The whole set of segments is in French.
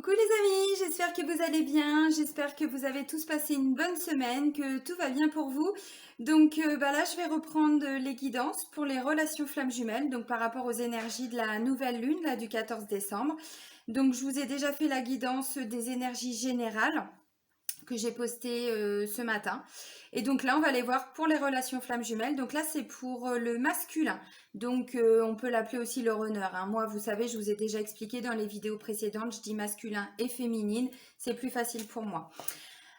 Coucou les amis, j'espère que vous allez bien, j'espère que vous avez tous passé une bonne semaine, que tout va bien pour vous. Donc là je vais reprendre les guidances pour les relations flammes jumelles, donc par rapport aux énergies de la nouvelle lune là, du 14 décembre. Donc je vous ai déjà fait la guidance des énergies générales que j'ai posté ce matin. Et donc là, on va aller voir pour les relations flammes jumelles. Donc là, c'est pour le masculin. Donc on peut l'appeler aussi le runner, hein. Moi, vous savez, je vous ai déjà expliqué dans les vidéos précédentes, je dis masculin et féminine. C'est plus facile pour moi.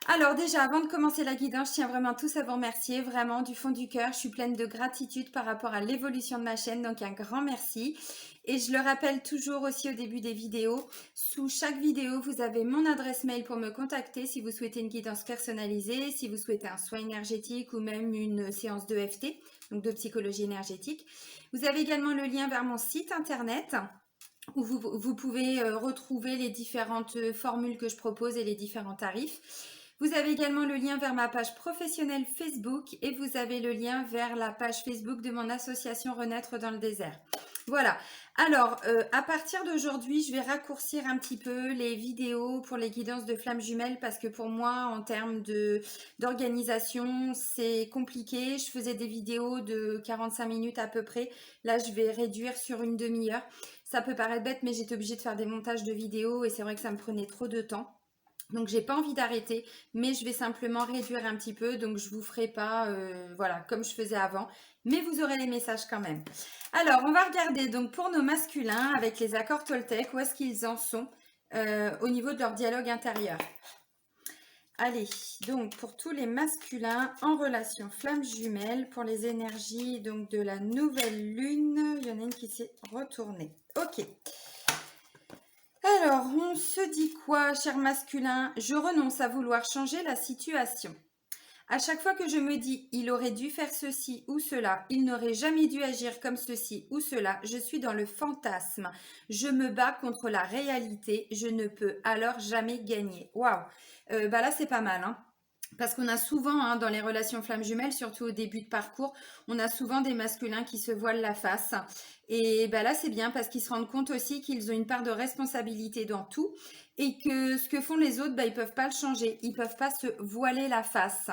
Alors déjà, avant de commencer la guidance, je tiens vraiment tous à vous remercier, vraiment du fond du cœur. Je suis pleine de gratitude par rapport à l'évolution de ma chaîne, donc un grand merci. Et je le rappelle toujours aussi au début des vidéos, sous chaque vidéo, vous avez mon adresse mail pour me contacter si vous souhaitez une guidance personnalisée, si vous souhaitez un soin énergétique ou même une séance d'EFT, donc de psychologie énergétique. Vous avez également le lien vers mon site internet où vous pouvez retrouver les différentes formules que je propose et les différents tarifs. Vous avez également le lien vers ma page professionnelle Facebook et vous avez le lien vers la page Facebook de mon association Renaître dans le désert. Voilà. Alors, à partir d'aujourd'hui, je vais raccourcir un petit peu les vidéos pour les guidances de flammes jumelles parce que pour moi, en termes d'organisation, c'est compliqué. Je faisais des vidéos de 45 minutes à peu près. Là, je vais réduire sur une demi-heure. Ça peut paraître bête, mais j'étais obligée de faire des montages de vidéos et c'est vrai que ça me prenait trop de temps. Donc j'ai pas envie d'arrêter, mais je vais simplement réduire un petit peu, donc je vous ferai pas voilà, comme je faisais avant, mais vous aurez les messages quand même. Alors on va regarder donc pour nos masculins avec les accords Toltec, où est-ce qu'ils en sont au niveau de leur dialogue intérieur. Allez, donc pour tous les masculins en relation flamme jumelle, pour les énergies donc de la nouvelle lune, il y en a une qui s'est retournée. Ok. Alors, on se dit quoi, cher masculin? Je renonce à vouloir changer la situation. À chaque fois que je me dis il aurait dû faire ceci ou cela, il n'aurait jamais dû agir comme ceci ou cela, je suis dans le fantasme. Je me bats contre la réalité, je ne peux alors jamais gagner. Waouh, là c'est pas mal, hein. Parce qu'on a souvent, hein, dans les relations flammes jumelles, surtout au début de parcours, on a souvent des masculins qui se voilent la face. Et là, c'est bien parce qu'ils se rendent compte aussi qu'ils ont une part de responsabilité dans tout et que ce que font les autres, ils ne peuvent pas le changer. Ils ne peuvent pas se voiler la face.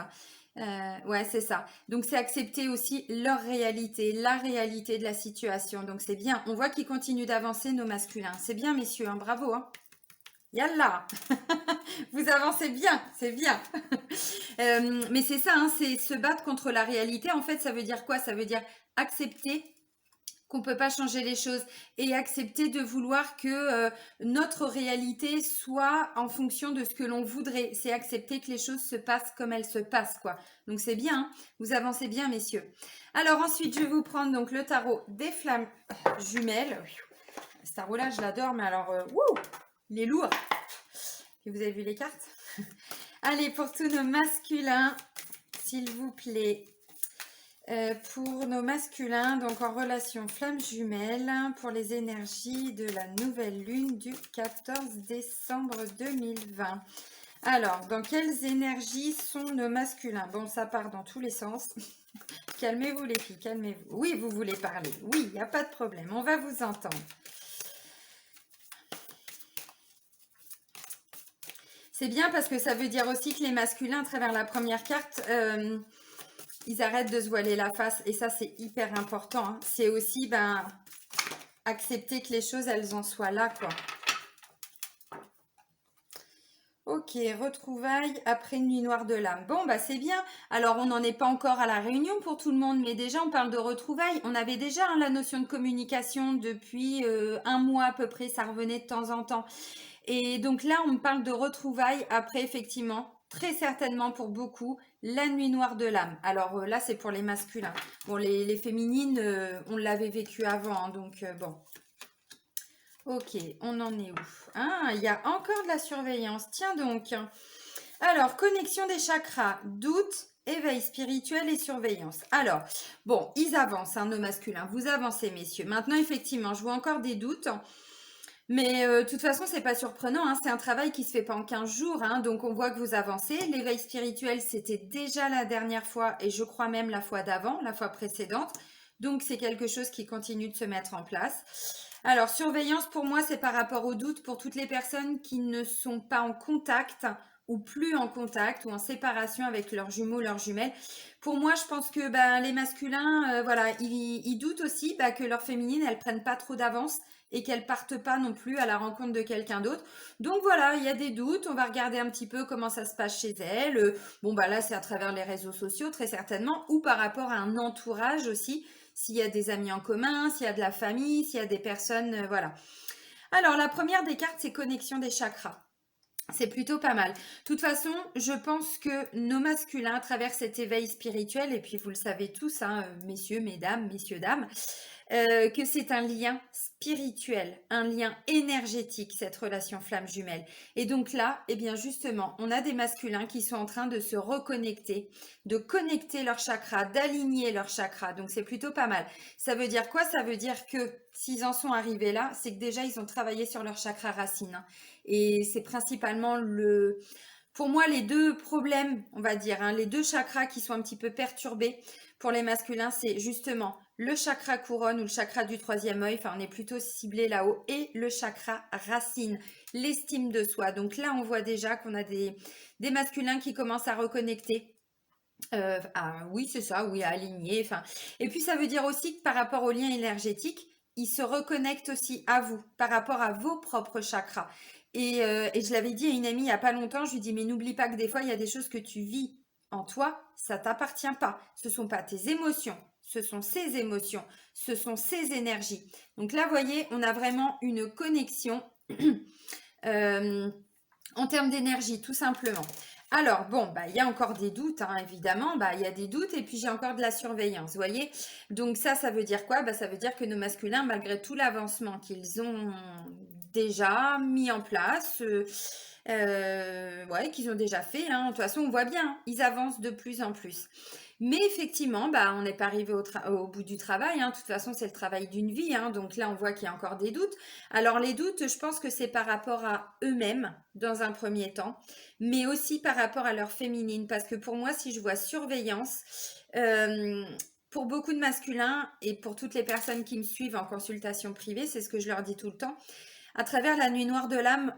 Ouais, c'est ça. Donc, c'est accepter aussi leur réalité, la réalité de la situation. Donc, c'est bien. On voit qu'ils continuent d'avancer, nos masculins. C'est bien, messieurs, hein, bravo, hein. Yallah. Vous avancez bien, c'est bien. Mais c'est ça, hein, c'est se battre contre la réalité. En fait, ça veut dire quoi? Ça veut dire accepter qu'on ne peut pas changer les choses et accepter de vouloir que notre réalité soit en fonction de ce que l'on voudrait. C'est accepter que les choses se passent comme elles se passent, quoi. Donc c'est bien, hein, vous avancez bien, messieurs. Alors ensuite, je vais vous prendre donc le tarot des flammes jumelles. Ce tarot-là, je l'adore, mais alors, il est lourd. Et vous avez vu les cartes? Allez, pour tous nos masculins, s'il vous plaît. Pour nos masculins, donc en relation flamme jumelle, pour les énergies de la nouvelle lune du 14 décembre 2020. Alors, dans quelles énergies sont nos masculins? Bon, ça part dans tous les sens. Calmez-vous les filles, calmez-vous. Oui, vous voulez parler. Oui, il n'y a pas de problème, on va vous entendre. C'est bien parce que ça veut dire aussi que les masculins, à travers la première carte, ils arrêtent de se voiler la face. Et ça, c'est hyper important, hein. C'est aussi accepter que les choses, elles en soient là, quoi. Ok, retrouvailles après une nuit noire de l'âme. Bon, c'est bien. Alors, on n'en est pas encore à la réunion pour tout le monde, mais déjà, on parle de retrouvailles. On avait déjà la notion de communication depuis un mois à peu près. Ça revenait de temps en temps. Et donc là, on parle de retrouvailles après, effectivement, très certainement pour beaucoup, la nuit noire de l'âme. Alors là, c'est pour les masculins. Bon, les féminines, on l'avait vécu avant, hein, donc bon. Ok, on en est où? Ah, il y a encore de la surveillance. Tiens donc. Alors, connexion des chakras, doute, éveil spirituel et surveillance. Alors, bon, ils avancent, hein, nos masculins. Vous avancez, messieurs. Maintenant, effectivement, je vois encore des doutes. Mais de toute façon, c'est pas surprenant, hein, c'est un travail qui se fait pas en 15 jours, hein, donc on voit que vous avancez. L'éveil spirituel, c'était déjà la dernière fois et je crois même la fois d'avant, la fois précédente. Donc c'est quelque chose qui continue de se mettre en place. Alors, surveillance, pour moi, c'est par rapport au doute pour toutes les personnes qui ne sont pas en contact ou plus en contact ou en séparation avec leurs jumeaux, leurs jumelles. Pour moi, je pense que les masculins, voilà, ils doutent aussi que leur féminine, elles prennent pas trop d'avance et qu'elles partent pas non plus à la rencontre de quelqu'un d'autre. Donc voilà, il y a des doutes. On va regarder un petit peu comment ça se passe chez elles. Bon, là, c'est à travers les réseaux sociaux, très certainement, ou par rapport à un entourage aussi s'il y a des amis en commun, s'il y a de la famille, s'il y a des personnes, voilà. Alors, la première des cartes, c'est connexion des chakras. C'est plutôt pas mal. De toute façon, je pense que nos masculins, à travers cet éveil spirituel, et puis vous le savez tous, hein, messieurs, mesdames, messieurs, dames, que c'est un lien spirituel, un lien énergétique, cette relation flamme jumelle. Et donc là, eh bien justement, on a des masculins qui sont en train de se reconnecter, de connecter leurs chakras, d'aligner leurs chakras. Donc c'est plutôt pas mal. Ça veut dire quoi? Ça veut dire que s'ils en sont arrivés là, c'est que déjà ils ont travaillé sur leur chakra racine, hein. Et c'est principalement pour moi, les deux problèmes, on va dire, hein, les deux chakras qui sont un petit peu perturbés pour les masculins, c'est justement le chakra couronne ou le chakra du troisième œil, enfin on est plutôt ciblé là-haut, et le chakra racine, l'estime de soi. Donc là, on voit déjà qu'on a des masculins qui commencent à reconnecter. Oui, c'est ça, oui, à aligner. Enfin, et puis ça veut dire aussi que par rapport au lien énergétique, ils se reconnectent aussi à vous, par rapport à vos propres chakras. Et je l'avais dit à une amie il n'y a pas longtemps, je lui dis, mais n'oublie pas que des fois, il y a des choses que tu vis en toi, ça t'appartient pas. Ce ne sont pas tes émotions, ce sont ces émotions, ce sont ces énergies. Donc là, vous voyez, on a vraiment une connexion euh, en termes d'énergie, tout simplement. Alors, bon, il y a encore des doutes, hein, évidemment. Il y a des doutes et puis j'ai encore de la surveillance, vous voyez. Donc ça veut dire quoi? Ça veut dire que nos masculins, malgré tout l'avancement qu'ils ont déjà mis en place, ouais, qu'ils ont déjà fait, hein, de toute façon, on voit bien, hein, ils avancent de plus en plus. Mais effectivement, on n'est pas arrivé au bout du travail, hein. De toute façon, c'est le travail d'une vie, hein. Donc là, on voit qu'il y a encore des doutes. Alors les doutes, je pense que c'est par rapport à eux-mêmes dans un premier temps, mais aussi par rapport à leur féminine. Parce que pour moi, si je vois surveillance, pour beaucoup de masculins et pour toutes les personnes qui me suivent en consultation privée, c'est ce que je leur dis tout le temps, à travers la nuit noire de l'âme,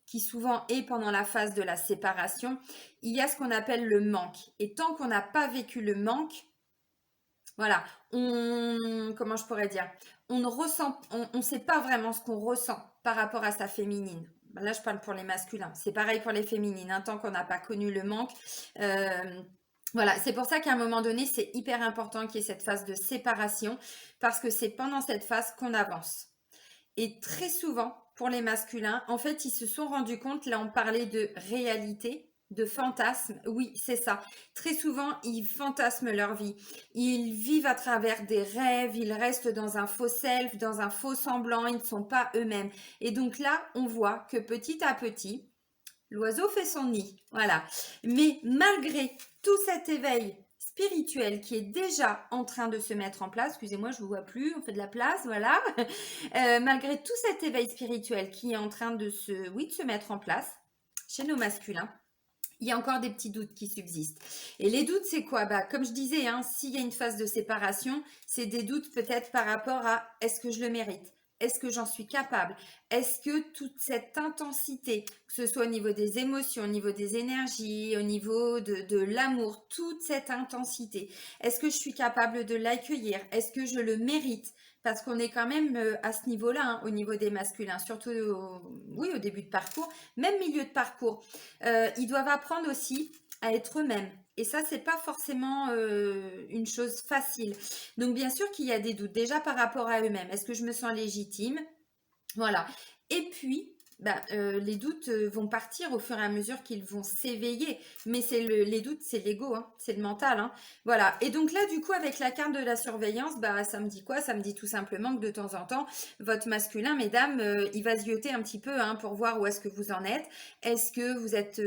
qui souvent est pendant la phase de la séparation, il y a ce qu'on appelle le manque. Et tant qu'on n'a pas vécu le manque, voilà, comment je pourrais dire, on ne ressent, on sait pas vraiment ce qu'on ressent par rapport à sa féminine. Là, je parle pour les masculins. C'est pareil pour les féminines, hein, tant qu'on n'a pas connu le manque. Voilà, c'est pour ça qu'à un moment donné, c'est hyper important qu'il y ait cette phase de séparation, parce que c'est pendant cette phase qu'on avance. Et très souvent, pour les masculins, en fait, ils se sont rendus compte, là on parlait de réalité, de fantasme, oui, c'est ça. Très souvent, ils fantasment leur vie. Ils vivent à travers des rêves, ils restent dans un faux self, dans un faux semblant, ils ne sont pas eux-mêmes. Et donc là, on voit que petit à petit, l'oiseau fait son nid, voilà. Mais malgré tout cet éveil spirituel qui est déjà en train de se mettre en place, excusez-moi, je ne vous vois plus, on fait de la place, voilà. Malgré tout cet éveil spirituel qui est en train de se mettre en place chez nos masculins, il y a encore des petits doutes qui subsistent. Et les doutes, c'est quoi? Comme je disais, hein, s'il y a une phase de séparation, c'est des doutes peut-être par rapport à est-ce que je le mérite? Est-ce que j'en suis capable? Est-ce que toute cette intensité, que ce soit au niveau des émotions, au niveau des énergies, au niveau de l'amour, toute cette intensité, est-ce que je suis capable de l'accueillir? Est-ce que je le mérite? Parce qu'on est quand même à ce niveau-là, hein, au niveau des masculins, surtout oui, au début de parcours, même milieu de parcours. Ils doivent apprendre aussi à être eux-mêmes. Et ça, c'est pas forcément une chose facile. Donc, bien sûr qu'il y a des doutes déjà par rapport à eux-mêmes. Est-ce que je me sens légitime? Voilà. Et puis, les doutes vont partir au fur et à mesure qu'ils vont s'éveiller. Mais les doutes, c'est l'ego, hein, c'est le mental, hein. Voilà. Et donc là, du coup, avec la carte de la surveillance, ça me dit quoi? Ça me dit tout simplement que de temps en temps, votre masculin, mesdames, il va zioter un petit peu, hein, pour voir où est-ce que vous en êtes. Est-ce que vous êtes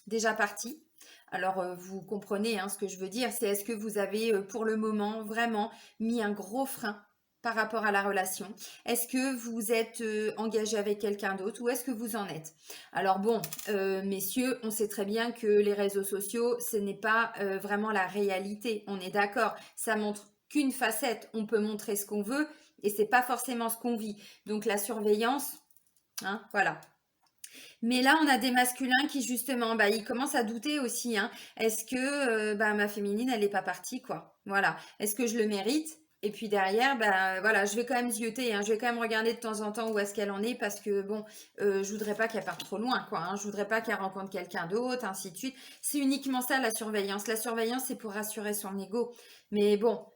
déjà parti? Alors, vous comprenez, hein, ce que je veux dire, c'est est-ce que vous avez pour le moment vraiment mis un gros frein par rapport à la relation? Est-ce que vous êtes engagé avec quelqu'un d'autre ou est-ce que vous en êtes? Alors bon, messieurs, on sait très bien que les réseaux sociaux, ce n'est pas vraiment la réalité, on est d'accord. Ça montre qu'une facette, on peut montrer ce qu'on veut et c'est pas forcément ce qu'on vit. Donc la surveillance, hein, voilà. Mais là, on a des masculins qui justement, bah, ils commencent à douter aussi, hein. Est-ce que bah, ma féminine, elle n'est pas partie, quoi? Voilà. Est-ce que je le mérite? Et puis derrière, bah, voilà, je vais quand même zioter, hein. Je vais quand même regarder de temps en temps où est-ce qu'elle en est parce que bon, je voudrais pas qu'elle parte trop loin, quoi, hein. Je voudrais pas qu'elle rencontre quelqu'un d'autre, ainsi de suite. C'est uniquement ça la surveillance. La surveillance, c'est pour rassurer son ego. Mais bon,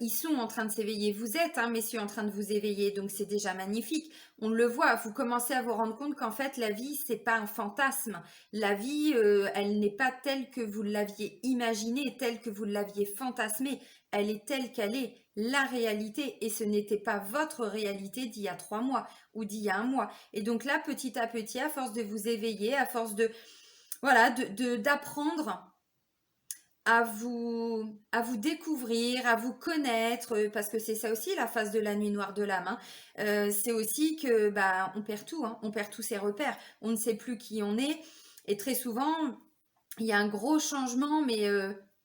ils sont en train de s'éveiller. Vous êtes, hein, messieurs, en train de vous éveiller, donc c'est déjà magnifique. On le voit, vous commencez à vous rendre compte qu'en fait, la vie, c'est pas un fantasme. La vie, elle n'est pas telle que vous l'aviez imaginée, telle que vous l'aviez fantasmée. Elle est telle qu'elle est, la réalité. Et ce n'était pas votre réalité d'il y a 3 mois ou d'il y a un mois. Et donc là, petit à petit, à force de vous éveiller, à force de, voilà, d'apprendre à vous découvrir, à vous connaître, parce que c'est ça aussi la phase de la nuit noire de l'âme, hein. C'est aussi que bah on perd tout, hein, on perd tous ses repères, on ne sait plus qui on est, et très souvent il y a un gros changement, mais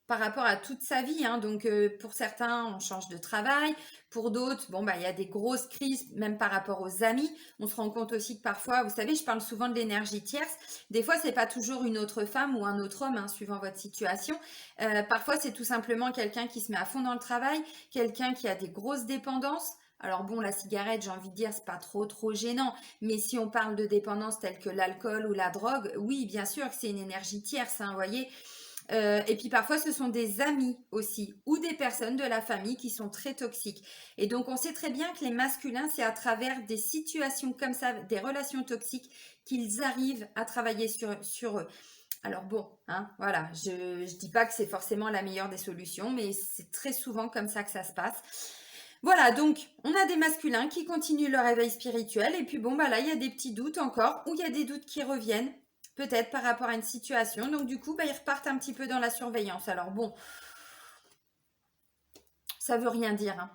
par rapport à toute sa vie, hein. Donc, pour certains, on change de travail. Pour d'autres, bon, bah, il y a des grosses crises, même par rapport aux amis. On se rend compte aussi que parfois, vous savez, je parle souvent de l'énergie tierce. Des fois, c'est pas toujours une autre femme ou un autre homme, hein, suivant votre situation. Parfois, c'est tout simplement quelqu'un qui se met à fond dans le travail, quelqu'un qui a des grosses dépendances. Alors bon, la cigarette, j'ai envie de dire, c'est pas trop gênant. Mais si on parle de dépendance telle que l'alcool ou la drogue, oui, bien sûr que c'est une énergie tierce, hein, vous voyez. Et puis parfois, ce sont des amis aussi, ou des personnes de la famille qui sont très toxiques. Et donc, on sait très bien que les masculins, c'est à travers des situations comme ça, des relations toxiques, qu'ils arrivent à travailler sur eux. Alors bon, hein, voilà, je ne dis pas que c'est forcément la meilleure des solutions, mais c'est très souvent comme ça que ça se passe. Voilà, donc on a des masculins qui continuent leur éveil spirituel et puis bon, bah là, il y a des petits doutes encore ou il y a des doutes qui reviennent, peut-être par rapport à une situation. Donc du coup, bah, ils repartent un petit peu dans la surveillance. Alors bon, ça veut rien dire, hein.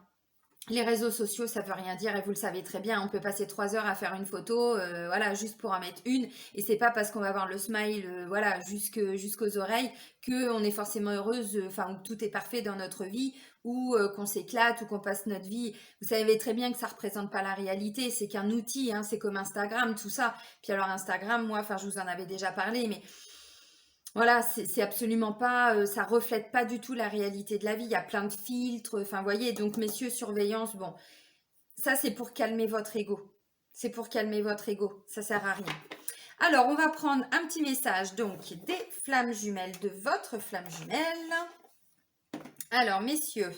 Les réseaux sociaux, ça veut rien dire et vous le savez très bien. On peut passer 3 heures à faire une photo, voilà, juste pour en mettre une. Et c'est pas parce qu'on va avoir le smile, voilà, jusqu'aux oreilles, que on est forcément heureuse, enfin, ou que tout est parfait dans notre vie, ou qu'on s'éclate, ou qu'on passe notre vie. Vous savez très bien que ça représente pas la réalité. C'est qu'un outil, hein, c'est comme Instagram, tout ça. Puis alors Instagram, moi, enfin, je vous en avais déjà parlé, mais voilà, c'est absolument pas, ça reflète pas du tout la réalité de la vie. Il y a plein de filtres, enfin, vous voyez, donc messieurs, surveillance, bon, ça c'est pour calmer votre ego. C'est pour calmer votre ego, ça sert à rien. Alors, on va prendre un petit message, donc, des flammes jumelles, de votre flamme jumelle. Alors, messieurs,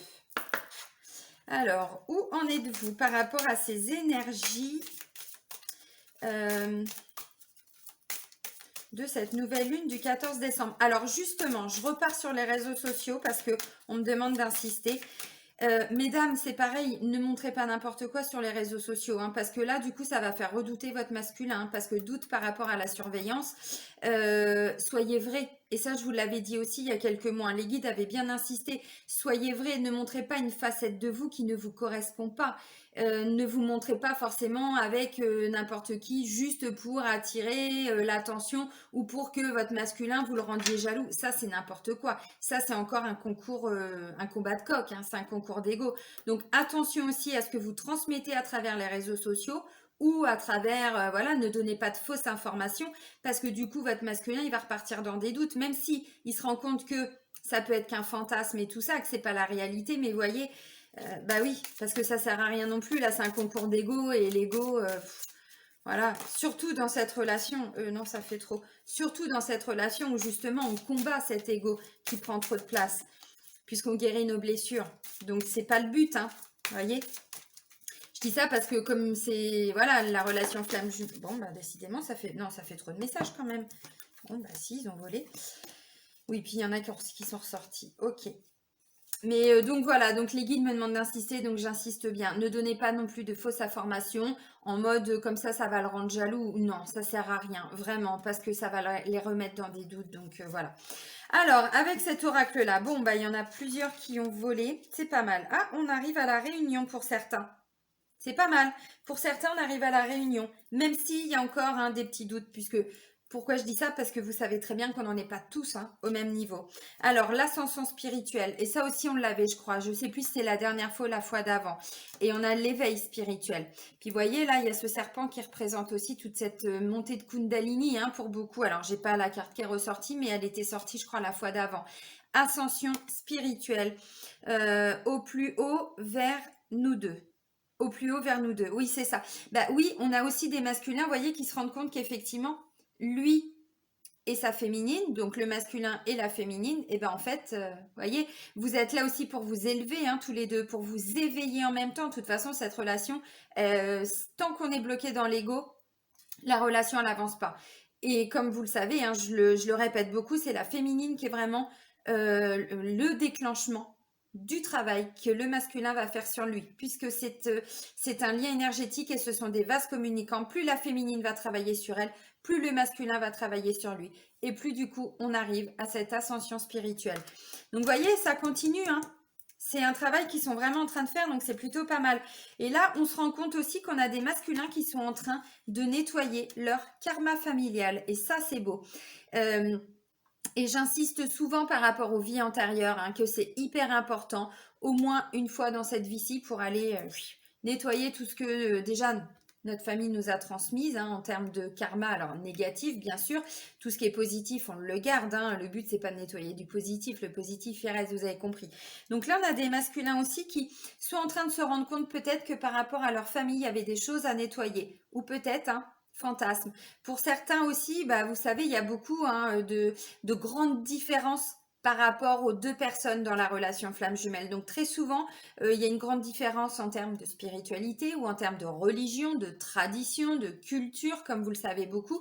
alors, où en êtes-vous par rapport à ces énergies de cette nouvelle lune du 14 décembre. Alors justement, je repars sur les réseaux sociaux parce que on me demande d'insister. Mesdames, c'est pareil, ne montrez pas n'importe quoi sur les réseaux sociaux, hein, parce que là, du coup, ça va faire redouter votre masculin, hein, parce que doute par rapport à la surveillance, soyez vrai. Et ça, je vous l'avais dit aussi il y a quelques mois. Les guides avaient bien insisté. Soyez vrai, ne montrez pas une facette de vous qui ne vous correspond pas. Ne vous montrez pas forcément avec n'importe qui juste pour attirer l'attention ou pour que votre masculin vous le rendiez jaloux. Ça, c'est n'importe quoi. Ça, c'est encore un concours, un combat de coq, hein, c'est un concours d'ego. Donc, attention aussi à ce que vous transmettez à travers les réseaux sociaux ou à travers, voilà, ne donnez pas de fausses informations parce que du coup, votre masculin, il va repartir dans des doutes, même si il se rend compte que ça peut être qu'un fantasme et tout ça, que c'est pas la réalité, mais vous voyez, bah oui, parce que ça sert à rien non plus. Là, c'est un concours d'ego et l'ego, voilà. Surtout dans cette relation, non, ça fait trop. Surtout dans cette relation où justement on combat cet ego qui prend trop de place, puisqu'on guérit nos blessures. Donc c'est pas le but, hein. Vous voyez? Je dis ça parce que comme c'est, voilà, la relation flamme jumelle. Bon, bah décidément, ça fait, non, ça fait trop de messages quand même. Bon, bah si, ils ont volé. Oui, puis il y en a qui sont ressortis. Ok. Mais donc voilà, donc les guides me demandent d'insister, donc j'insiste bien. Ne donnez pas non plus de fausses informations en mode comme ça va le rendre jaloux. Non, ça sert à rien, vraiment, parce que ça va les remettre dans des doutes. Donc voilà. Alors, avec cet oracle-là, bon, bah il y en a plusieurs qui ont volé. C'est pas mal. Ah, on arrive à la réunion pour certains. C'est pas mal. Pour certains, on arrive à la réunion, même s'il y a encore des petits doutes, puisque Pourquoi je dis ça? Parce que vous savez très bien qu'on n'en est pas tous hein, au même niveau. Alors, l'ascension spirituelle, et ça aussi on l'avait, je crois. Je sais plus si c'est la dernière fois ou la fois d'avant. Et on a l'éveil spirituel. Puis, vous voyez, là, il y a ce serpent qui représente aussi toute cette montée de Kundalini hein, pour beaucoup. Alors, j'ai pas la carte qui est ressortie, mais elle était sortie, je crois, la fois d'avant. Ascension spirituelle, au plus haut vers nous deux. Au plus haut vers nous deux. Oui, c'est ça. Bah oui, on a aussi des masculins, vous voyez, qui se rendent compte qu'effectivement, lui et sa féminine, donc le masculin et la féminine, et ben en fait, vous voyez, vous êtes là aussi pour vous élever, hein, tous les deux, pour vous éveiller en même temps. De toute façon, cette relation, tant qu'on est bloqué dans l'ego, la relation, elle n'avance pas. Et comme vous le savez, hein, je le répète beaucoup, c'est la féminine qui est vraiment le déclenchement du travail que le masculin va faire sur lui, puisque c'est un lien énergétique et ce sont des vases communicants. Plus la féminine va travailler sur elle, plus le masculin va travailler sur lui. Et plus du coup, on arrive à cette ascension spirituelle. Donc, vous voyez, ça continue, hein. C'est un travail qu'ils sont vraiment en train de faire, donc c'est plutôt pas mal. Et là, on se rend compte aussi qu'on a des masculins qui sont en train de nettoyer leur karma familial. Et ça, c'est beau. Et j'insiste souvent par rapport aux vies antérieures, hein, que c'est hyper important, au moins une fois dans cette vie-ci, pour aller nettoyer tout ce que déjà notre famille nous a transmise hein, en termes de karma, alors négatif bien sûr, tout ce qui est positif on le garde, hein, le but c'est pas de nettoyer du positif, le positif il reste, vous avez compris. Donc là on a des masculins aussi qui sont en train de se rendre compte peut-être que par rapport à leur famille il y avait des choses à nettoyer, ou peut-être hein, fantasme. Pour certains aussi, bah, vous savez, il y a beaucoup hein, de grandes différences par rapport aux deux personnes dans la relation flamme jumelle. Donc très souvent, il y a une grande différence en termes de spiritualité ou en termes de religion, de tradition, de culture, comme vous le savez beaucoup.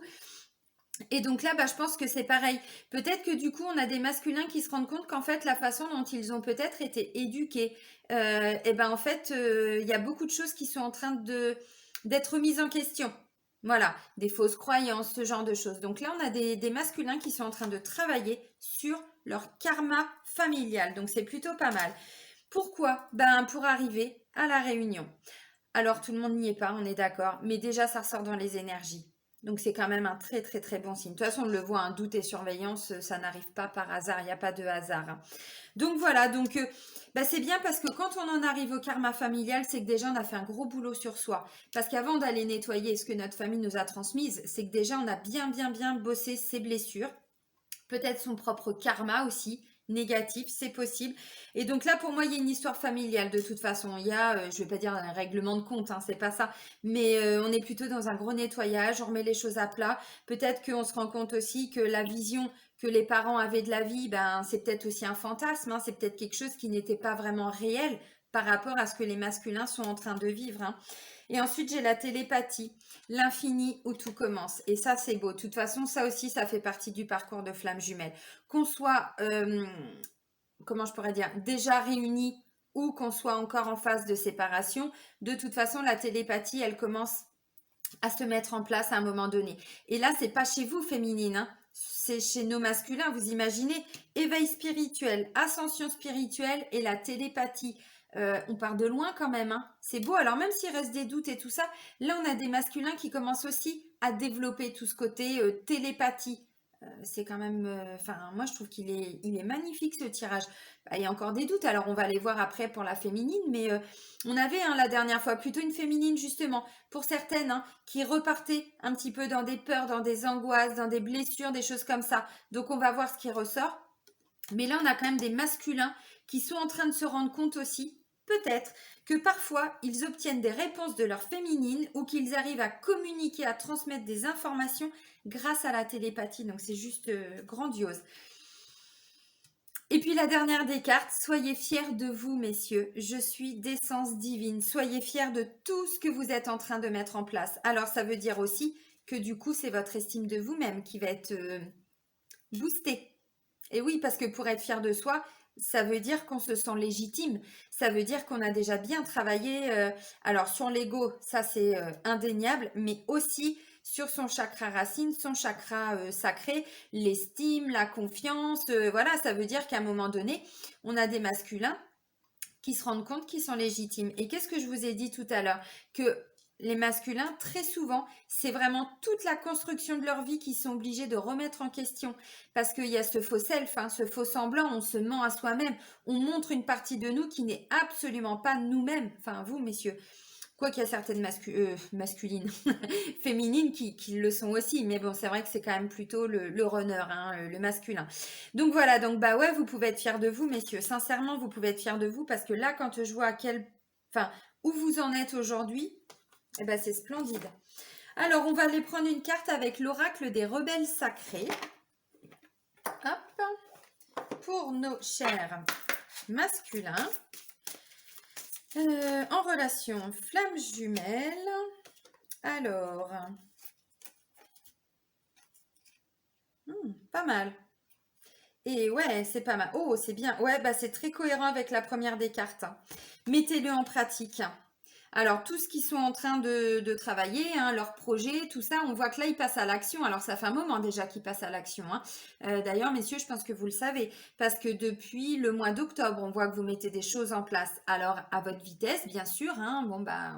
Et donc là, bah, je pense que c'est pareil. Peut-être que du coup, on a des masculins qui se rendent compte qu'en fait, la façon dont ils ont peut-être été éduqués, et ben en fait, il y a beaucoup de choses qui sont en train d'être mises en question. Voilà, des fausses croyances, ce genre de choses. Donc là, on a des masculins qui sont en train de travailler sur leur karma familial. Donc c'est plutôt pas mal. Pourquoi? Ben pour arriver à la réunion. Alors tout le monde n'y est pas, on est d'accord, mais déjà ça ressort dans les énergies. Donc c'est quand même un très très très bon signe. De toute façon, on le voit, un doute et surveillance, ça n'arrive pas par hasard, il n'y a pas de hasard. Hein. Donc voilà, donc bah, c'est bien parce que quand on en arrive au karma familial, c'est que déjà on a fait un gros boulot sur soi. Parce qu'avant d'aller nettoyer ce que notre famille nous a transmise, c'est que déjà on a bien bossé ses blessures, peut-être son propre karma aussi, négatif, c'est possible. Et donc là, pour moi, il y a une histoire familiale de toute façon. Il y a, je vais pas dire un règlement de compte, hein, c'est pas ça, mais on est plutôt dans un gros nettoyage, on remet les choses à plat. Peut-être qu'on se rend compte aussi que la vision que les parents avaient de la vie, ben, c'est peut-être aussi un fantasme, hein, c'est peut-être quelque chose qui n'était pas vraiment réel par rapport à ce que les masculins sont en train de vivre. Hein. Et ensuite, j'ai la télépathie, l'infini où tout commence. Et ça, c'est beau. De toute façon, ça aussi, ça fait partie du parcours de flamme jumelle. Qu'on soit, comment je pourrais dire, déjà réunis ou qu'on soit encore en phase de séparation, de toute façon, la télépathie, elle commence à se mettre en place à un moment donné. Et là, c'est pas chez vous, féminine, hein. C'est chez nos masculins. Vous imaginez, éveil spirituel, ascension spirituelle et la télépathie. On part de loin quand même. Hein. C'est beau. Alors même s'il reste des doutes et tout ça, là on a des masculins qui commencent aussi à développer tout ce côté télépathie. C'est quand même, enfin moi je trouve il est magnifique ce tirage. Bah, il y a encore des doutes. Alors on va les voir après pour la féminine, mais on avait hein, la dernière fois plutôt une féminine justement pour certaines hein, qui repartaient un petit peu dans des peurs, dans des angoisses, dans des blessures, des choses comme ça. Donc on va voir ce qui ressort. Mais là on a quand même des masculins qui sont en train de se rendre compte aussi peut-être que parfois ils obtiennent des réponses de leur féminine ou qu'ils arrivent à communiquer, à transmettre des informations grâce à la télépathie. Donc c'est juste grandiose. Et puis la dernière des cartes, soyez fiers de vous messieurs, je suis d'essence divine, soyez fiers de tout ce que vous êtes en train de mettre en place. Alors ça veut dire aussi que du coup c'est votre estime de vous-même qui va être boostée. Et oui, parce que pour être fier de soi, ça veut dire qu'on se sent légitime. Ça veut dire qu'on a déjà bien travaillé. Alors sur l'ego, ça c'est indéniable, mais aussi sur son chakra racine, son chakra sacré, l'estime, la confiance. Voilà, ça veut dire qu'à un moment donné, on a des masculins qui se rendent compte qu'ils sont légitimes. Et qu'est-ce que je vous ai dit tout à l'heure? Que les masculins, très souvent, c'est vraiment toute la construction de leur vie qu'ils sont obligés de remettre en question. Parce qu'il y a ce faux self, hein, ce faux semblant, on se ment à soi-même, on montre une partie de nous qui n'est absolument pas nous-mêmes. Enfin, vous, messieurs. Quoi qu'il y a certaines masculines, féminines qui le sont aussi, mais bon, c'est vrai que c'est quand même plutôt le runner, hein, le masculin. Donc voilà, donc bah ouais, vous pouvez être fiers de vous, messieurs. Sincèrement, vous pouvez être fiers de vous parce que là, quand je vois enfin, où vous en êtes aujourd'hui, eh ben, c'est splendide. Alors, on va aller prendre une carte avec l'oracle des rebelles sacrés. Hop, pour nos chers masculins. En relation flamme jumelle. Alors, pas mal. Et ouais, c'est pas mal. Oh, c'est bien. Ouais, bah c'est très cohérent avec la première des cartes. Mettez-le en pratique. Alors, tout ce qu'ils sont en train de travailler, hein, leur projet, tout ça, on voit que là, ils passent à l'action. Alors, ça fait un moment déjà qu'ils passent à l'action, hein. D'ailleurs, messieurs, je pense que vous le savez, parce que depuis le mois d'octobre, on voit que vous mettez des choses en place. Alors, à votre vitesse, bien sûr, hein, bon, bah,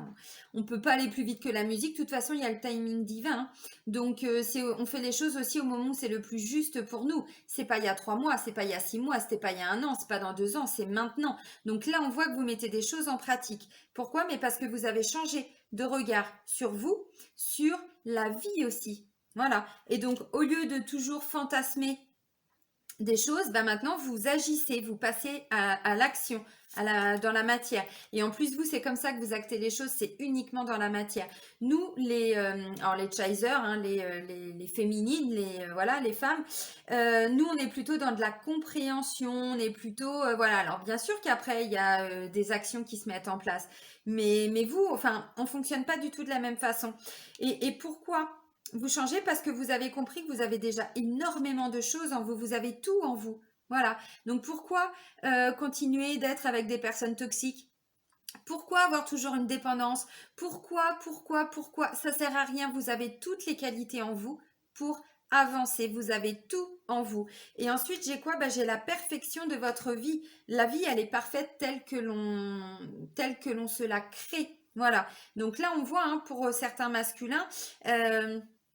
on peut pas aller plus vite que la musique. De toute façon, il y a le timing divin, hein. Donc, on fait les choses aussi au moment où c'est le plus juste pour nous. C'est pas il y a 3 mois, c'est pas il y a 6 mois, c'était pas il y a un an, c'est pas dans 2 ans, c'est maintenant. Donc là, on voit que vous mettez des choses en pratique. Pourquoi? Mais parce que vous avez changé de regard sur vous, sur la vie aussi. Voilà. Et donc, au lieu de toujours fantasmer des choses, ben maintenant vous agissez, vous passez à l'action, dans la matière. Et en plus, vous, c'est comme ça que vous actez les choses, c'est uniquement dans la matière. Nous, alors les chasers, hein, les féminines, voilà, les femmes, nous, on est plutôt dans de la compréhension, on est plutôt, voilà. Alors bien sûr qu'après, il y a des actions qui se mettent en place. Mais vous, enfin, on fonctionne pas du tout de la même façon. Et pourquoi? Vous changez parce que vous avez compris que vous avez déjà énormément de choses en vous, vous avez tout en vous. Voilà. Donc pourquoi continuer d'être avec des personnes toxiques? Pourquoi avoir toujours une dépendance? Pourquoi? Ça sert à rien. Vous avez toutes les qualités en vous pour avancer. Vous avez tout en vous. Et ensuite, j'ai quoi? J'ai la perfection de votre vie. La vie, elle est parfaite telle que l'on se la crée. Voilà. Donc là, on voit, hein, pour certains masculins,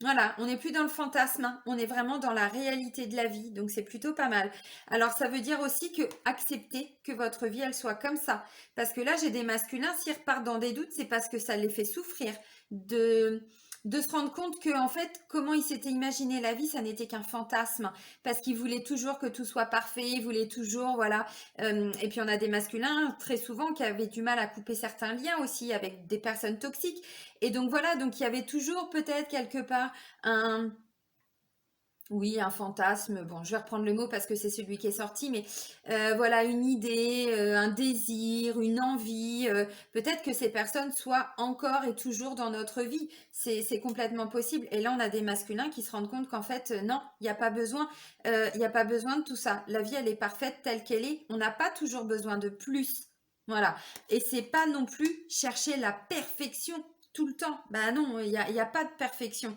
voilà, on n'est plus dans le fantasme, hein, on est vraiment dans la réalité de la vie, donc c'est plutôt pas mal. Alors ça veut dire aussi que accepter que votre vie, elle soit comme ça. Parce que là, j'ai des masculins, s'ils repartent dans des doutes, c'est parce que ça les fait souffrir de se rendre compte que, en fait, comment ils s'étaient imaginé la vie, ça n'était qu'un fantasme. Parce qu'ils voulaient toujours que tout soit parfait, ils voulaient toujours, voilà. Et puis, on a des masculins, très souvent, qui avaient du mal à couper certains liens aussi avec des personnes toxiques. Et donc, voilà, donc il y avait toujours peut-être quelque part un oui, un fantasme. Bon, je vais reprendre le mot parce que c'est celui qui est sorti, mais voilà, une idée, un désir, une envie. Peut-être que ces personnes soient encore et toujours dans notre vie. C'est complètement possible. Et là, on a des masculins qui se rendent compte qu'en fait, non, il n'y a pas besoin, il n'y a pas besoin de tout ça. La vie, elle est parfaite telle qu'elle est. On n'a pas toujours besoin de plus. Voilà. Et c'est pas non plus chercher la perfection tout le temps. Ben non, il y a pas de perfection.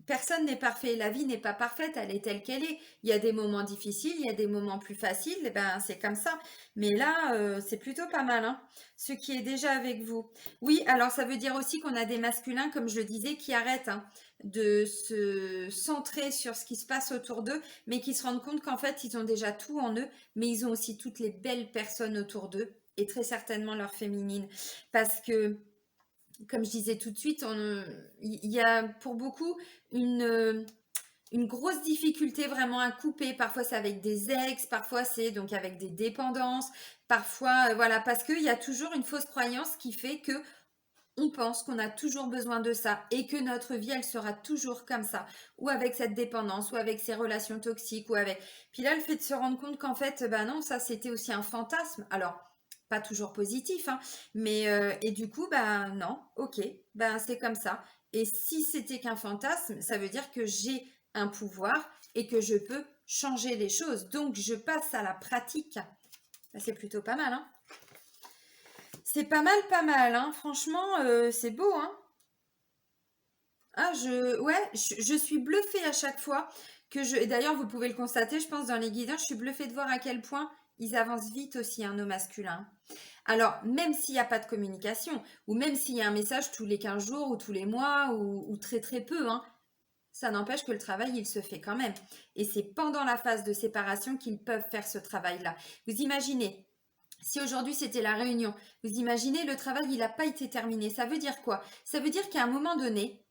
Personne n'est parfait, la vie n'est pas parfaite, elle est telle qu'elle est. Il y a des moments difficiles, il y a des moments plus faciles, et ben c'est comme ça. Mais là, c'est plutôt pas mal, hein, ce qui est déjà avec vous. Oui, alors ça veut dire aussi qu'on a des masculins, comme je le disais, qui arrêtent, hein, de se centrer sur ce qui se passe autour d'eux, mais qui se rendent compte qu'en fait, ils ont déjà tout en eux, mais ils ont aussi toutes les belles personnes autour d'eux, et très certainement leur féminine. Parce que comme je disais tout de suite, il y a pour beaucoup une grosse difficulté vraiment à couper. Parfois c'est avec des ex, parfois c'est donc avec des dépendances, parfois voilà, parce qu'il y a toujours une fausse croyance qui fait que on pense qu'on a toujours besoin de ça et que notre vie elle sera toujours comme ça, ou avec cette dépendance, ou avec ces relations toxiques, ou avec. Puis là, le fait de se rendre compte qu'en fait, ben non, ça c'était aussi un fantasme. Alors pas toujours positif, hein, mais et du coup, ben non, ok, ben c'est comme ça. Et si c'était qu'un fantasme, ça veut dire que j'ai un pouvoir et que je peux changer les choses. Donc je passe à la pratique. Ben, c'est plutôt pas mal, hein. C'est pas mal, hein. Franchement, c'est beau, hein. Ah, ouais, je suis bluffée à chaque fois et d'ailleurs, vous pouvez le constater, je pense, dans les guidages, je suis bluffée de voir à quel point Ils avancent vite aussi, hein, nos masculins. Alors, même s'il n'y a pas de communication, ou même s'il y a un message tous les 15 jours, ou tous les mois, ou très très peu, hein, ça n'empêche que le travail, il se fait quand même. Et c'est pendant la phase de séparation qu'ils peuvent faire ce travail-là. Vous imaginez, si aujourd'hui c'était la réunion, vous imaginez le travail, il n'a pas été terminé. Ça veut dire quoi? Ça veut dire qu'à un moment donné,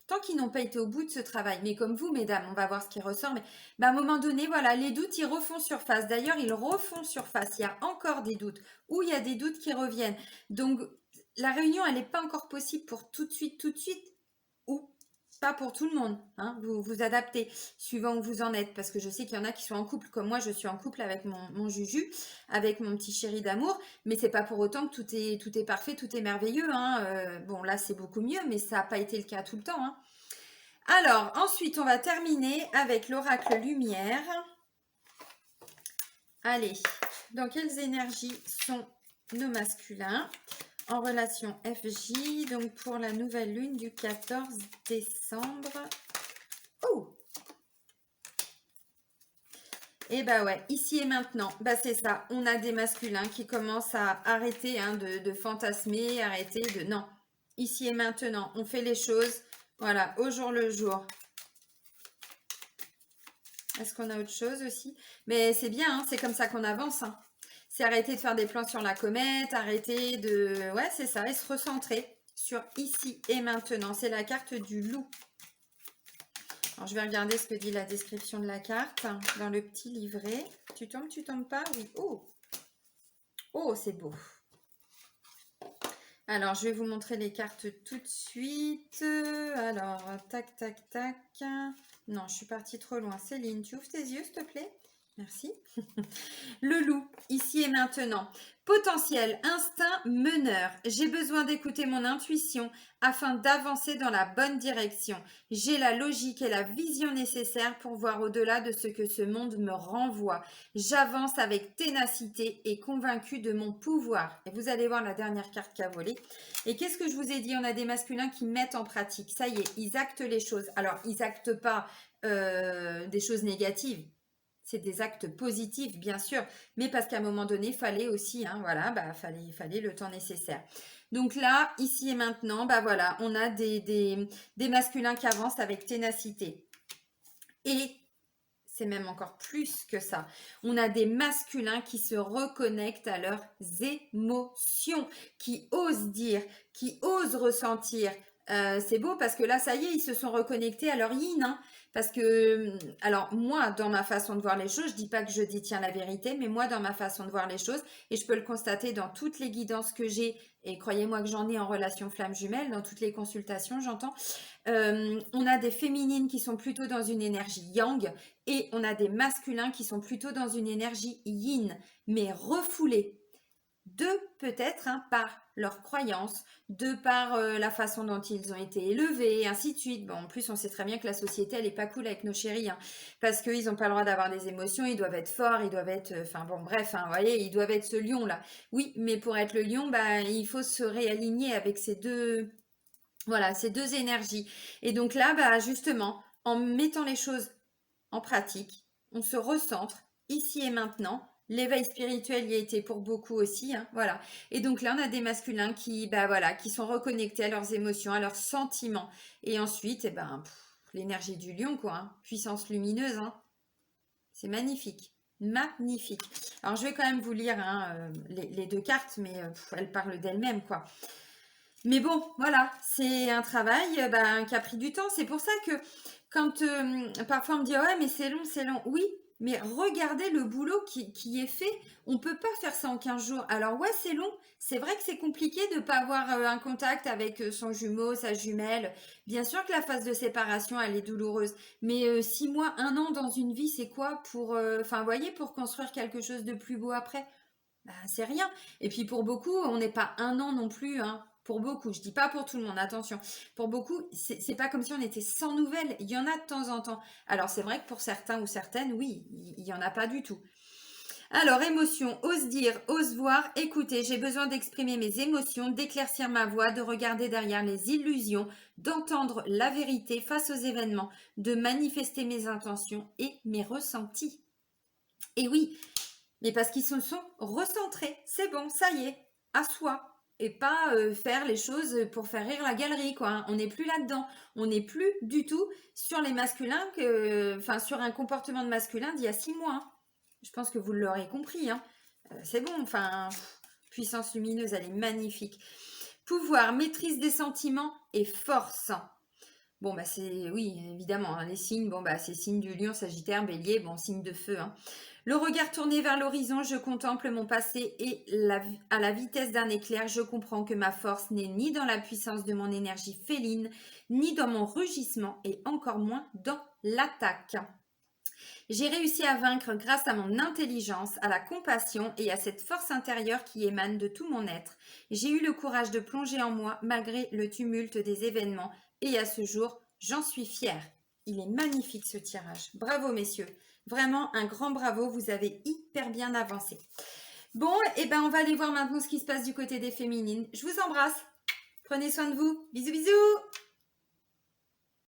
tant qu'ils n'ont pas été au bout de ce travail, mais comme vous, mesdames, on va voir ce qui ressort, mais à un moment donné, voilà, les doutes, ils refont surface. D'ailleurs, ils refont surface. Il y a encore des doutes, ou il y a des doutes qui reviennent. Donc, la réunion, elle n'est pas encore possible pour tout de suite, ou pas pour tout le monde, hein. Vous vous adaptez suivant où vous en êtes, parce que je sais qu'il y en a qui sont en couple, comme moi, je suis en couple avec mon Juju, avec mon petit chéri d'amour, mais c'est pas pour autant que tout est parfait, tout est merveilleux, hein. Bon, là, c'est beaucoup mieux, mais ça n'a pas été le cas tout le temps, hein. Alors, ensuite, on va terminer avec l'oracle lumière. Allez, dans quelles énergies sont nos masculins en relation FJ, donc pour la nouvelle lune du 14 décembre. Oh! Et bah ouais, ici et maintenant, bah c'est ça, on a des masculins qui commencent à arrêter, hein, de fantasmer, arrêter de... Non, ici et maintenant, on fait les choses, voilà, au jour le jour. Est-ce qu'on a autre chose aussi? Mais c'est bien, hein, c'est comme ça qu'on avance, hein. C'est arrêter de faire des plans sur la comète, arrêter de... Ouais, c'est ça, et se recentrer sur ici et maintenant. C'est la carte du loup. Alors, je vais regarder ce que dit la description de la carte dans le petit livret. Tu tombes pas? Oui. Oh! Oh, c'est beau. Alors, je vais vous montrer les cartes tout de suite. Alors, tac, tac, tac. Non, je suis partie trop loin. Céline, tu ouvres tes yeux, s'il te plaît? Merci. Le loup, ici et maintenant. Potentiel, instinct, meneur. J'ai besoin d'écouter mon intuition afin d'avancer dans la bonne direction. J'ai la logique et la vision nécessaires pour voir au-delà de ce que ce monde me renvoie. J'avance avec ténacité et convaincu de mon pouvoir. Et vous allez voir la dernière carte qui a volé. Et qu'est-ce que je vous ai dit? On a des masculins qui mettent en pratique. Ça y est, ils actent les choses. Alors, ils actent pas des choses négatives. C'est des actes positifs, bien sûr, mais parce qu'à un moment donné, il fallait aussi, hein, voilà, bah, fallait le temps nécessaire. Donc là, ici et maintenant, bah voilà, on a des masculins qui avancent avec ténacité. Et c'est même encore plus que ça. On a des masculins qui se reconnectent à leurs émotions, qui osent dire, qui osent ressentir. C'est beau parce que là, ça y est, ils se sont reconnectés à leur yin, hein. Parce que, alors moi, dans ma façon de voir les choses, je dis pas que je détiens la vérité, mais moi, dans ma façon de voir les choses, et je peux le constater dans toutes les guidances que j'ai, et croyez-moi que j'en ai en relation flamme jumelle, dans toutes les consultations, j'entends, on a des féminines qui sont plutôt dans une énergie yang, et on a des masculins qui sont plutôt dans une énergie yin, mais refoulée. De peut-être, hein, par leurs croyances, de par la façon dont ils ont été élevés, et ainsi de suite. Bon, en plus, on sait très bien que la société, elle est pas cool avec nos chéris, hein, parce qu'ils n'ont pas le droit d'avoir des émotions, ils doivent être forts, ils doivent être... Enfin bon, bref, hein, vous voyez, ils doivent être ce lion-là. Oui, mais pour être le lion, bah, il faut se réaligner avec ces deux... Voilà, ces deux énergies. Et donc là, bah, justement, en mettant les choses en pratique, on se recentre ici et maintenant. L'éveil spirituel y a été pour beaucoup aussi, hein, voilà. Et donc là, on a des masculins qui, bah voilà, qui sont reconnectés à leurs émotions, à leurs sentiments. Et ensuite, eh ben, l'énergie du lion, quoi, hein, puissance lumineuse, hein. C'est magnifique, magnifique. Alors, je vais quand même vous lire, hein, les deux cartes, mais elles parlent d'elles-mêmes, quoi. Mais bon, voilà, c'est un travail qui a pris du temps. C'est pour ça que quand parfois on me dit ouais, mais c'est long, c'est long. Oui, mais regardez le boulot qui est fait. On peut pas faire ça en 15 jours. Alors ouais, c'est long. C'est vrai que c'est compliqué de ne pas avoir un contact avec son jumeau, sa jumelle. Bien sûr que la phase de séparation, elle est douloureuse. Mais 6 mois, 1 an dans une vie, c'est quoi pour, enfin, vous voyez, pour construire quelque chose de plus beau après? Bah, c'est rien. Et puis pour beaucoup, on n'est pas 1 an non plus, hein. Pour beaucoup, je dis pas pour tout le monde, attention. Pour beaucoup, c'est pas comme si on était sans nouvelles. Il y en a de temps en temps. Alors c'est vrai que pour certains ou certaines, oui, il y en a pas du tout. Alors émotion, ose dire, ose voir, écouter. J'ai besoin d'exprimer mes émotions, d'éclaircir ma voix, de regarder derrière les illusions, d'entendre la vérité face aux événements, de manifester mes intentions et mes ressentis. Et oui, Mais parce qu'ils se sont recentrés. C'est bon, ça y est, à soi. Et pas faire les choses pour faire rire la galerie, quoi, hein. On n'est plus là-dedans. On n'est plus du tout sur les masculins, enfin sur un comportement de masculin d'il y a 6 mois, hein. Je pense que vous l'aurez compris, hein. C'est bon, enfin, puissance lumineuse, elle est magnifique. Pouvoir, maîtrise des sentiments et force. Bon, bah c'est, oui, évidemment, hein, les signes, bon, bah c'est signe du lion, sagittaire, bélier, bon, signe de feu, hein. Le regard tourné vers l'horizon, je contemple mon passé et à la vitesse d'un éclair, je comprends que ma force n'est ni dans la puissance de mon énergie féline, ni dans mon rugissement et encore moins dans l'attaque. J'ai réussi à vaincre grâce à mon intelligence, à la compassion et à cette force intérieure qui émane de tout mon être. J'ai eu le courage de plonger en moi malgré le tumulte des événements et à ce jour, j'en suis fière. Il est magnifique ce tirage. Bravo messieurs. Vraiment un grand bravo, vous avez hyper bien avancé. Bon, et ben on va aller voir maintenant ce qui se passe du côté des féminines. Je vous embrasse. Prenez soin de vous. Bisous bisous.